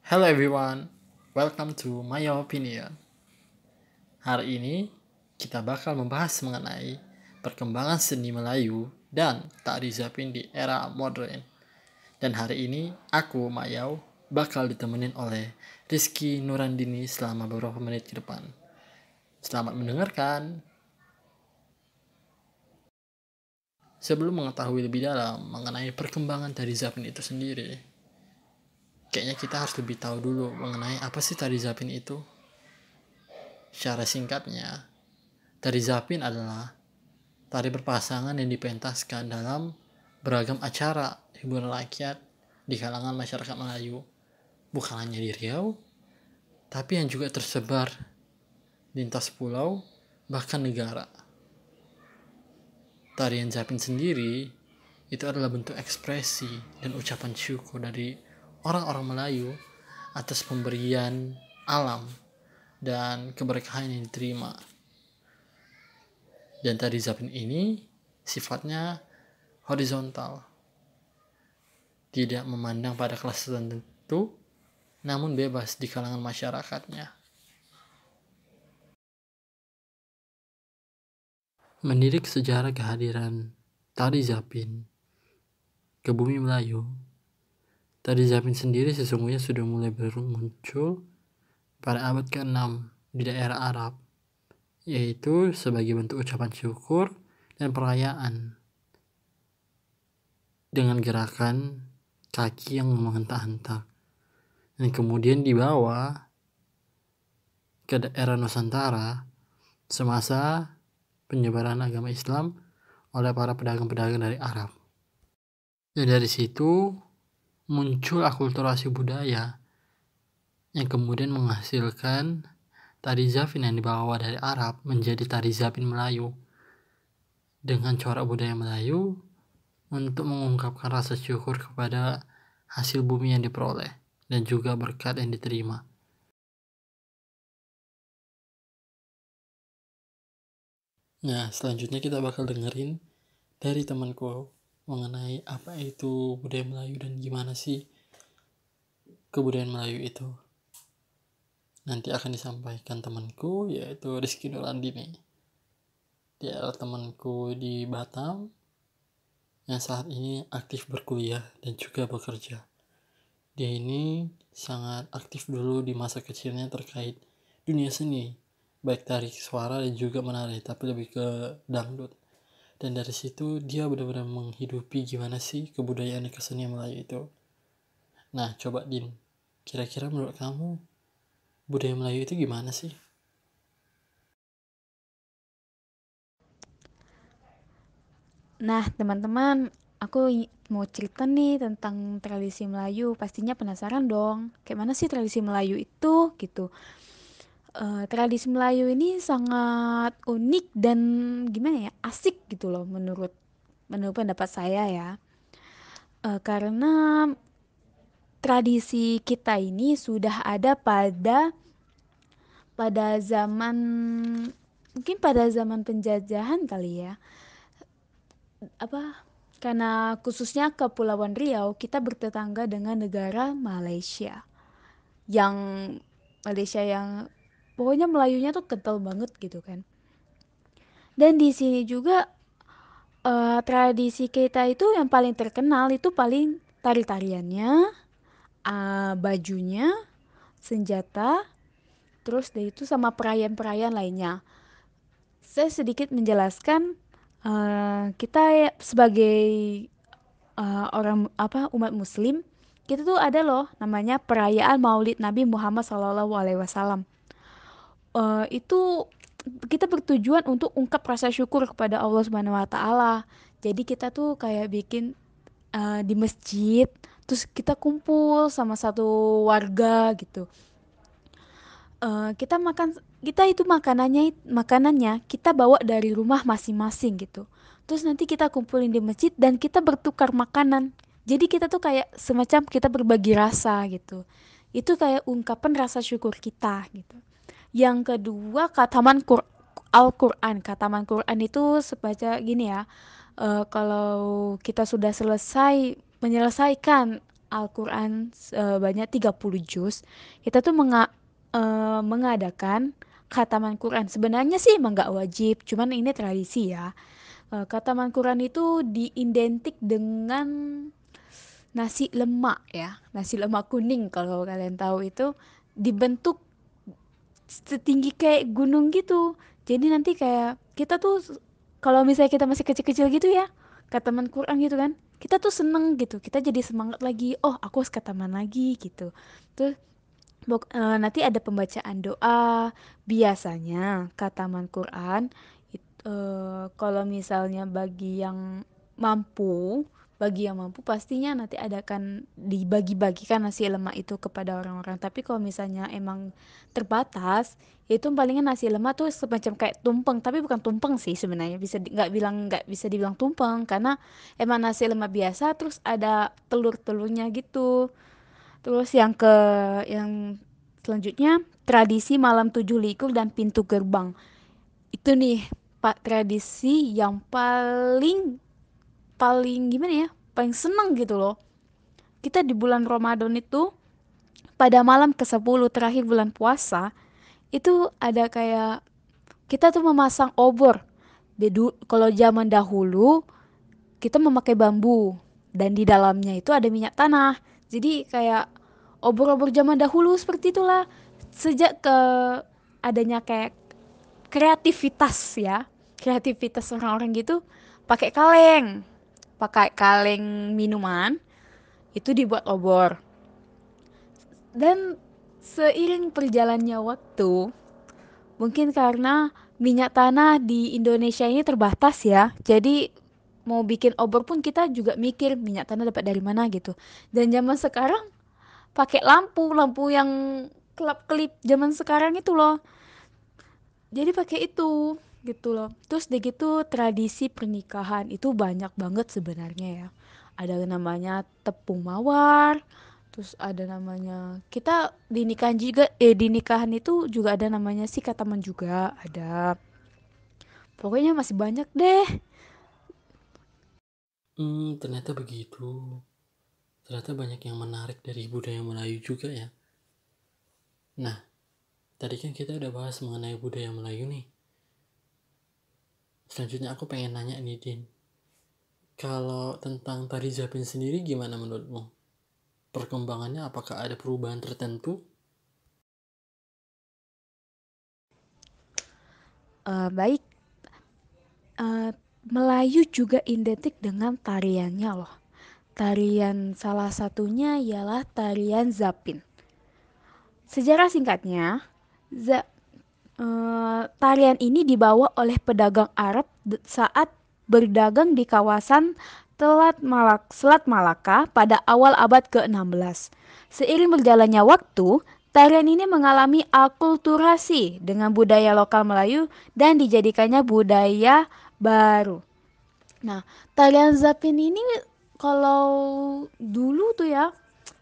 Hello everyone, welcome to my opinion. Hari ini kita bakal membahas mengenai perkembangan seni Melayu dan tari zapin di era modern. Dan hari ini aku, Mayau, bakal ditemenin oleh Rizky Nurandini selama beberapa menit ke depan. Selamat mendengarkan. Sebelum mengetahui lebih dalam mengenai perkembangan tari zapin itu sendiri, kayaknya kita harus lebih tahu dulu mengenai apa sih tari zapin itu. Secara singkatnya, tari zapin adalah tari berpasangan yang dipentaskan dalam beragam acara hiburan rakyat di kalangan masyarakat Melayu, bukan hanya di Riau, tapi yang juga tersebar lintas pulau, bahkan negara. Tarian zapin sendiri itu adalah bentuk ekspresi dan ucapan syukur dari orang-orang Melayu atas pemberian alam dan keberkahan yang diterima. Dan tari zapin ini sifatnya horizontal, tidak memandang pada kelas tertentu, namun bebas di kalangan masyarakatnya. Menilik sejarah kehadiran tari zapin ke bumi Melayu, tari zapin sendiri sesungguhnya sudah mulai muncul pada abad ke-6 di daerah Arab, yaitu sebagai bentuk ucapan syukur dan perayaan dengan gerakan kaki yang menghentak-hentak, dan kemudian dibawa ke daerah Nusantara semasa penyebaran agama Islam oleh para pedagang-pedagang dari Arab. Dan dari situ muncul akulturasi budaya yang kemudian menghasilkan tari zapin yang dibawa dari Arab menjadi tari zapin Melayu dengan corak budaya Melayu untuk mengungkapkan rasa syukur kepada hasil bumi yang diperoleh dan juga berkat yang diterima. Nah, selanjutnya kita bakal dengerin dari temanku mengenai apa itu budaya Melayu dan gimana sih kebudayaan Melayu itu. Nanti akan disampaikan temanku, yaitu Rizky Nurandini. Dia adalah temanku di Batam yang saat ini aktif berkuliah dan juga bekerja. Dia ini sangat aktif dulu di masa kecilnya terkait dunia seni, baik tarik suara dan juga menari, tapi lebih ke dangdut. Dan dari situ dia benar-benar menghidupi gimana sih kebudayaan dan kesenian Melayu itu. Nah, coba Din, kira-kira menurut kamu budaya Melayu itu gimana sih? Nah, teman-teman, aku mau cerita nih tentang tradisi Melayu. Pastinya penasaran dong, kayak mana sih tradisi Melayu itu gitu. Tradisi Melayu ini sangat unik dan gimana ya, asik gitu loh menurut pendapat saya ya. Karena tradisi kita ini sudah ada pada zaman mungkin pada zaman penjajahan kali ya. Apa karena khususnya Kepulauan Riau kita bertetangga dengan negara yang Malaysia yang pokoknya Melayunya tuh kental banget gitu kan. Dan di sini juga tradisi kita itu yang paling terkenal itu paling tari-tariannya, bajunya, senjata, terus dari itu sama perayaan-perayaan lainnya. Saya sedikit menjelaskan kita sebagai orang apa umat Muslim, kita tuh ada loh namanya perayaan Maulid Nabi Muhammad SAW. Itu kita bertujuan untuk ungkap rasa syukur kepada Allah Subhanahu Wa Taala. Jadi kita tuh kayak bikin di masjid, terus kita kumpul sama satu warga gitu. Kita itu makanannya kita bawa dari rumah masing-masing gitu. Terus nanti kita kumpulin di masjid dan kita bertukar makanan. Jadi kita tuh kayak semacam kita berbagi rasa gitu. Itu kayak ungkapan rasa syukur kita gitu. Yang kedua, Al-Quran. Kataman Quran itu sebaca gini ya. Kalau kita sudah menyelesaikan Al-Quran sebanyak 30 juz, kita tuh mengadakan khataman Quran. Sebenarnya sih emang nggak wajib, cuman ini tradisi ya. Khataman Quran itu diidentik dengan nasi lemak ya, nasi lemak kuning kalau kalian tahu itu dibentuk setinggi kayak gunung gitu. Jadi nanti kayak kita tuh kalau misalnya kita masih kecil-kecil gitu ya, khataman Quran gitu kan, kita tuh seneng gitu, kita jadi semangat lagi. Oh, aku harus khataman lagi gitu. Terus nanti ada pembacaan doa. Biasanya khataman Quran kalau misalnya mampu bagi yang mampu pastinya nanti akan dibagi-bagikan nasi lemak itu kepada orang-orang. Tapi kalau misalnya emang terbatas, itu palingan nasi lemak tuh semacam kayak tumpeng, tapi bukan tumpeng sih sebenarnya. Nggak bisa dibilang tumpeng karena emang nasi lemak biasa terus ada telur-telurnya gitu. Terus yang selanjutnya tradisi malam tujuh likur dan pintu gerbang. Itu nih Pak, tradisi yang paling paling gimana ya? Paling seneng gitu loh. Kita di bulan Ramadan itu pada malam ke-10 terakhir bulan puasa itu ada kayak kita tuh memasang obor. Kalau zaman dahulu kita memakai bambu dan di dalamnya itu ada minyak tanah. Jadi kayak obor-obor zaman dahulu seperti itulah. Sejak ke adanya kayak kreativitas ya, kreativitas orang-orang gitu pakai kaleng minuman itu dibuat obor. Dan seiring perjalannya waktu, mungkin karena minyak tanah di Indonesia ini terbatas ya. Jadi mau bikin obor pun kita juga mikir minyak tanah dapat dari mana gitu. Dan zaman sekarang pakai lampu yang kelap-kelip zaman sekarang itu loh. Jadi pakai itu gitu loh. Terus deh gitu tradisi pernikahan itu banyak banget sebenarnya ya. Ada namanya tepung mawar, terus ada namanya kita di nikahan itu juga ada namanya sikataman juga ada. Pokoknya masih banyak deh. Ternyata begitu. Ternyata banyak yang menarik dari budaya Melayu juga ya. Nah, tadi kan kita udah bahas mengenai budaya Melayu nih. Selanjutnya aku pengen nanya nih, Din. Kalau tentang tari Zapin sendiri gimana menurutmu? Perkembangannya apakah ada perubahan tertentu? Baik, eh, Melayu juga identik dengan tariannya loh. Tarian salah satunya ialah tarian Zapin. Sejarah singkatnya, za- tarian ini dibawa oleh pedagang Arab saat berdagang di kawasan Selat Malaka pada awal abad ke-16. Seiring berjalannya waktu, tarian ini mengalami akulturasi dengan budaya lokal Melayu dan dijadikannya budaya baru. Nah, tarian Zapin ini kalau dulu tuh ya,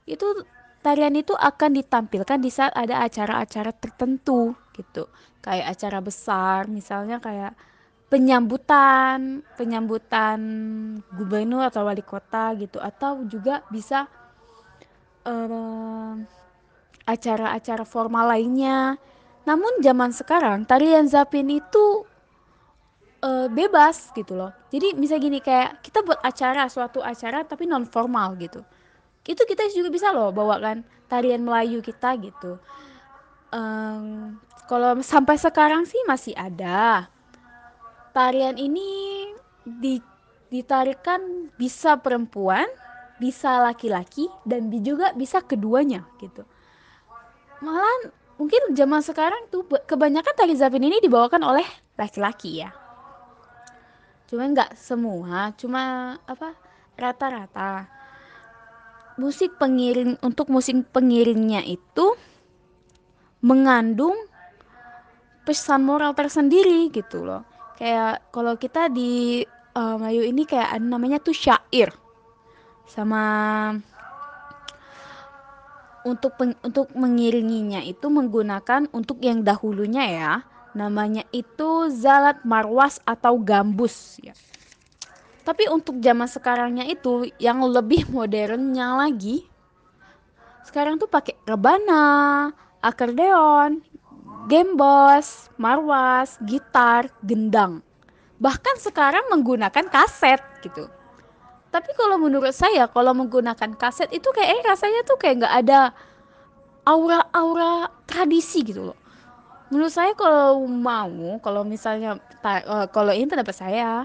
itu tarian itu akan ditampilkan di saat ada acara-acara tertentu gitu. Kayak acara besar, misalnya kayak penyambutan, penyambutan gubernur atau wali kota gitu atau juga bisa eh, acara-acara formal lainnya. Namun zaman sekarang tarian Zapin itu bebas gitu loh. Jadi misalnya gini kayak kita buat suatu acara tapi non formal gitu. Itu kita juga bisa loh bawakan tarian Melayu kita gitu. Kalau sampai sekarang sih masih ada. Tarian ini di, ditarikan bisa perempuan, bisa laki-laki, dan juga bisa keduanya gitu. Malah mungkin zaman sekarang tuh kebanyakan tari zapin ini dibawakan oleh laki-laki ya. Cuma nggak semua, cuma apa rata-rata. Musik pengiringnya itu mengandung pesan moral tersendiri gitu loh. Kayak kalau kita di Melayu ini kayak ada namanya tuh syair sama untuk mengiringinya itu menggunakan untuk yang dahulunya ya namanya itu zalat marwas atau gambus ya. Tapi untuk zaman sekarangnya itu yang lebih modernnya lagi Sekarang tuh pakai rebana, akordeon, gembos, marwas, gitar, gendang. Bahkan sekarang menggunakan kaset gitu. Tapi kalau menurut saya, kalau menggunakan kaset itu kayak rasanya tuh kayak nggak ada aura-aura tradisi gitu loh. Menurut saya kalau mau, kalau misalnya kalau ini pendapat saya,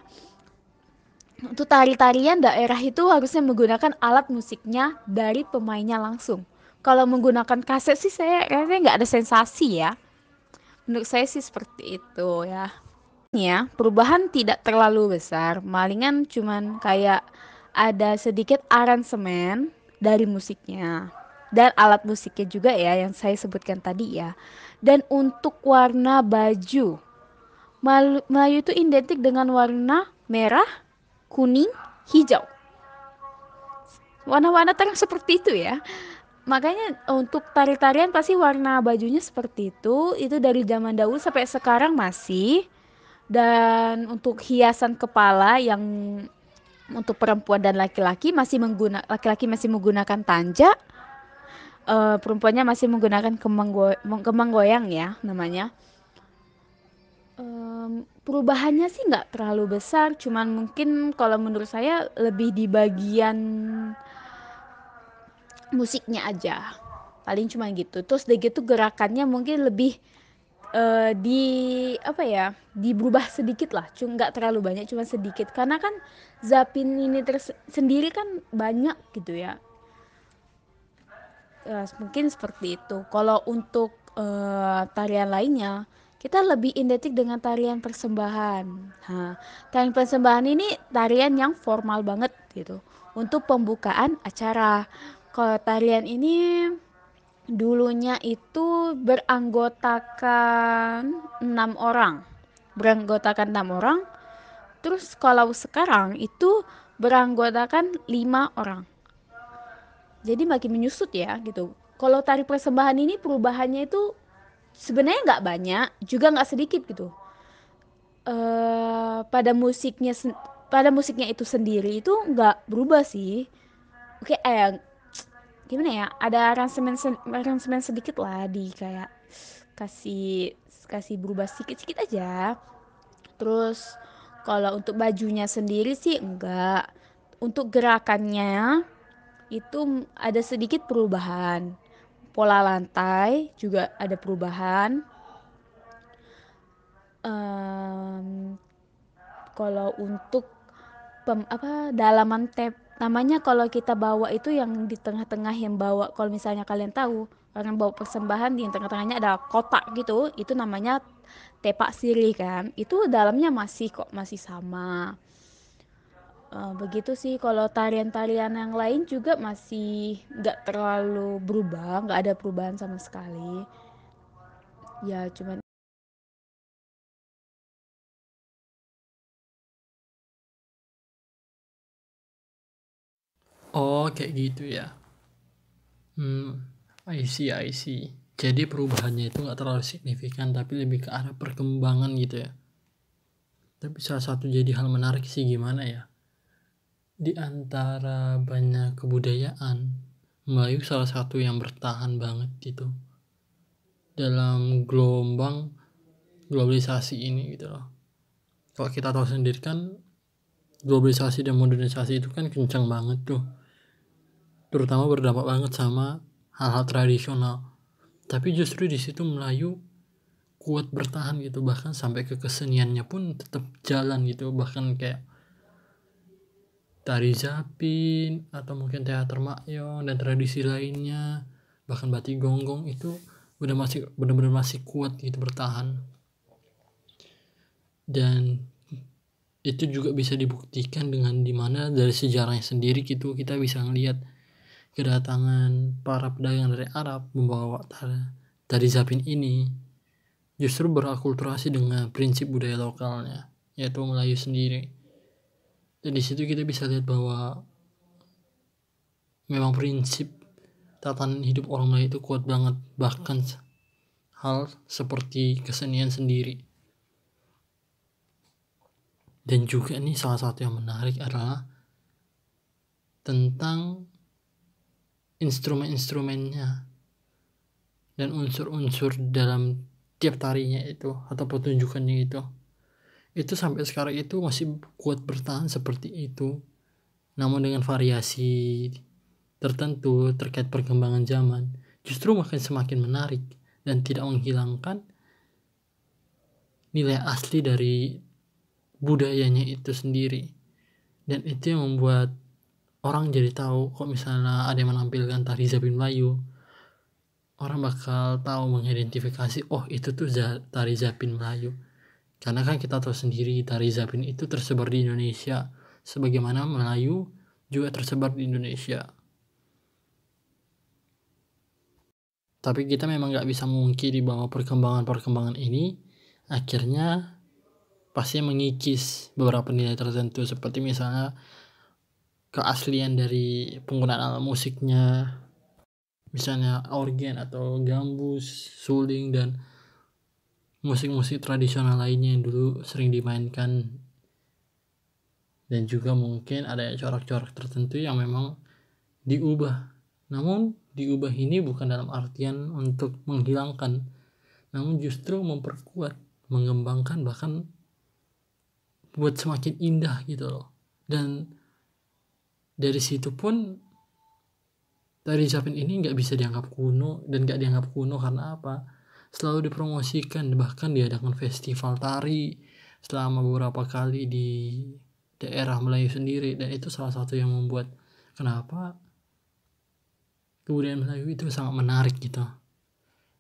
untuk tari-tarian daerah itu harusnya menggunakan alat musiknya dari pemainnya langsung. Kalau menggunakan kaset sih saya rasanya nggak ada sensasi ya. Menurut saya sih seperti itu ya. Ya, perubahan tidak terlalu besar, malingan cuman kayak ada sedikit aransemen dari musiknya dan alat musiknya juga ya yang saya sebutkan tadi ya. Dan untuk warna baju, Melayu itu identik dengan warna merah, kuning, hijau. Warna-warna terang seperti itu ya. Makanya untuk tari-tarian pasti warna bajunya seperti itu. Itu dari zaman dahulu sampai sekarang masih. Dan untuk hiasan kepala yang untuk perempuan dan laki-laki masih menggunakan tanja, perempuannya masih menggunakan kemang goyang ya namanya. Perubahannya sih nggak terlalu besar, cuman mungkin kalau menurut saya lebih di bagian musiknya aja. Paling cuma gitu. Terus udah gitu gerakannya mungkin lebih di apa ya, diberubah sedikit lah, cuma nggak terlalu banyak, cuma sedikit karena kan Zapin ini sendiri kan banyak gitu ya. Mungkin seperti itu. Kalau untuk tarian lainnya kita lebih identik dengan tarian persembahan. Nah, tarian persembahan ini tarian yang formal banget gitu untuk pembukaan acara. Kalau tarian ini dulunya itu beranggotakan enam orang. Terus kalau sekarang itu beranggotakan 5 orang. Jadi makin menyusut ya gitu. Kalau tari persembahan ini perubahannya itu sebenarnya nggak banyak, juga nggak sedikit gitu. eh pada musiknya itu sendiri itu nggak berubah sih. Oke, gimana ya? Ada aransemen sedikit lah di kayak kasih kasih berubah sedikit-sedikit aja. Terus kalau untuk bajunya sendiri sih enggak. Untuk gerakannya itu ada sedikit perubahan. Pola lantai juga ada perubahan. Em, Kalau untuk dalaman tap namanya, kalau kita bawa itu yang di tengah-tengah yang bawa, kalau misalnya kalian tahu orang bawa persembahan di tengah-tengahnya ada kotak gitu, itu namanya tepak sirih kan, itu dalamnya masih kok, masih sama. Begitu sih, kalau tarian-tarian yang lain juga masih nggak terlalu berubah, nggak ada perubahan sama sekali ya, cuman Oh, kayak gitu ya. I see, I see. Jadi perubahannya itu nggak terlalu signifikan, tapi lebih ke arah perkembangan gitu ya. Tapi salah satu jadi hal menarik sih gimana ya, di antara banyak kebudayaan, Melayu salah satu yang bertahan banget gitu dalam gelombang globalisasi ini gitu loh. Kalau kita tahu sendiri kan, globalisasi dan modernisasi itu kan kencang banget tuh, terutama berdampak banget sama hal-hal tradisional. Tapi justru di situ Melayu kuat bertahan gitu, bahkan sampai ke keseniannya pun tetap jalan gitu, bahkan kayak tari zapin atau mungkin teater makyong dan tradisi lainnya, bahkan batik gonggong itu udah masih benar-benar masih kuat gitu bertahan. Dan itu juga bisa dibuktikan dengan dimana dari sejarahnya sendiri gitu, kita bisa ngelihat kedatangan para pedagang dari Arab membawa tari zapin ini justru berakulturasi dengan prinsip budaya lokalnya, yaitu Melayu sendiri. Dan di situ kita bisa lihat bahwa memang prinsip tatanan hidup orang Melayu itu kuat banget, bahkan hal seperti kesenian sendiri. Dan juga nih salah satu yang menarik adalah tentang instrumen-instrumennya dan unsur-unsur dalam tiap tarinya itu atau pertunjukannya itu sampai sekarang itu masih kuat bertahan seperti itu, namun dengan variasi tertentu terkait perkembangan zaman, justru makin semakin menarik dan tidak menghilangkan nilai asli dari budayanya itu sendiri. Dan itu yang membuat orang jadi tahu kok misalnya ada yang menampilkan tari Zapin Melayu, orang bakal tahu mengidentifikasi, oh itu tuh tari Zapin Melayu. Karena kan kita tahu sendiri tari Zapin itu tersebar di Indonesia, sebagaimana Melayu juga tersebar di Indonesia. Tapi kita memang gak bisa memungkiri bahwa perkembangan ini akhirnya pasti mengikis beberapa nilai tertentu, seperti misalnya keaslian dari penggunaan alat musiknya, misalnya organ atau gambus, suling, dan musik-musik tradisional lainnya yang dulu sering dimainkan. Dan juga mungkin ada corak-corak tertentu yang memang diubah, namun diubah ini bukan dalam artian untuk menghilangkan, namun justru memperkuat, mengembangkan, bahkan buat semakin indah gitu loh. Dan dari situ pun tari Zapin ini gak bisa dianggap kuno, dan gak dianggap kuno karena apa? Selalu dipromosikan, bahkan diadakan festival tari selama beberapa kali di daerah Melayu sendiri. Dan itu salah satu yang membuat kenapa kebudayaan Melayu itu sangat menarik gitu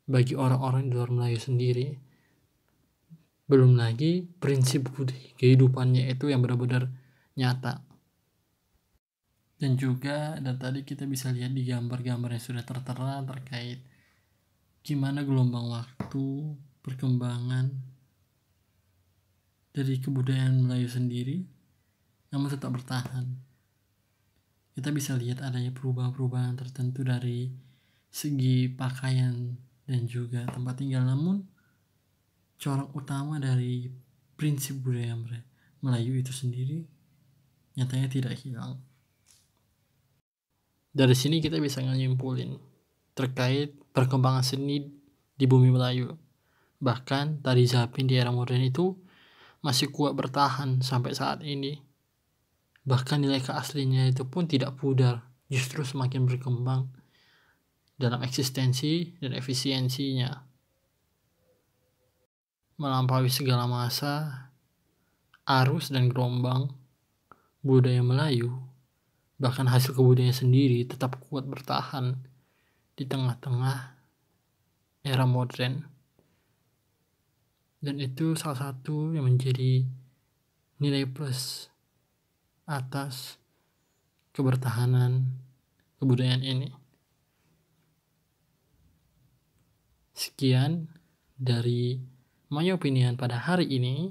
bagi orang-orang di luar Melayu sendiri. Belum lagi prinsip kehidupannya itu yang benar-benar nyata. Dan juga dan tadi kita bisa lihat di gambar-gambar yang sudah tertera terkait gimana gelombang waktu perkembangan dari kebudayaan Melayu sendiri namun tetap bertahan. Kita bisa lihat adanya perubahan-perubahan tertentu dari segi pakaian dan juga tempat tinggal, namun corak utama dari prinsip budaya Melayu itu sendiri nyatanya tidak hilang. Dari sini kita bisa nyimpulin terkait perkembangan seni di bumi Melayu. Bahkan tari Zapin di era modern itu masih kuat bertahan sampai saat ini. Bahkan nilai keasliannya itu pun tidak pudar, justru semakin berkembang dalam eksistensi dan efisiensinya. Melampaui segala masa, arus dan gelombang budaya Melayu, bahkan hasil kebudayaan sendiri tetap kuat bertahan di tengah-tengah era modern. Dan itu salah satu yang menjadi nilai plus atas kebertahanan kebudayaan ini. Sekian dari My Opinion pada hari ini.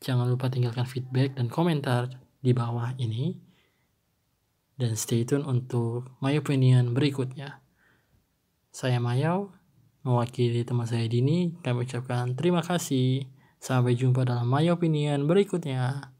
Jangan lupa tinggalkan feedback dan komentar di bawah ini. Dan stay tune untuk My Opinion berikutnya. Saya Mayau, mewakili teman saya Dini. Kami ucapkan terima kasih. Sampai jumpa dalam My Opinion berikutnya.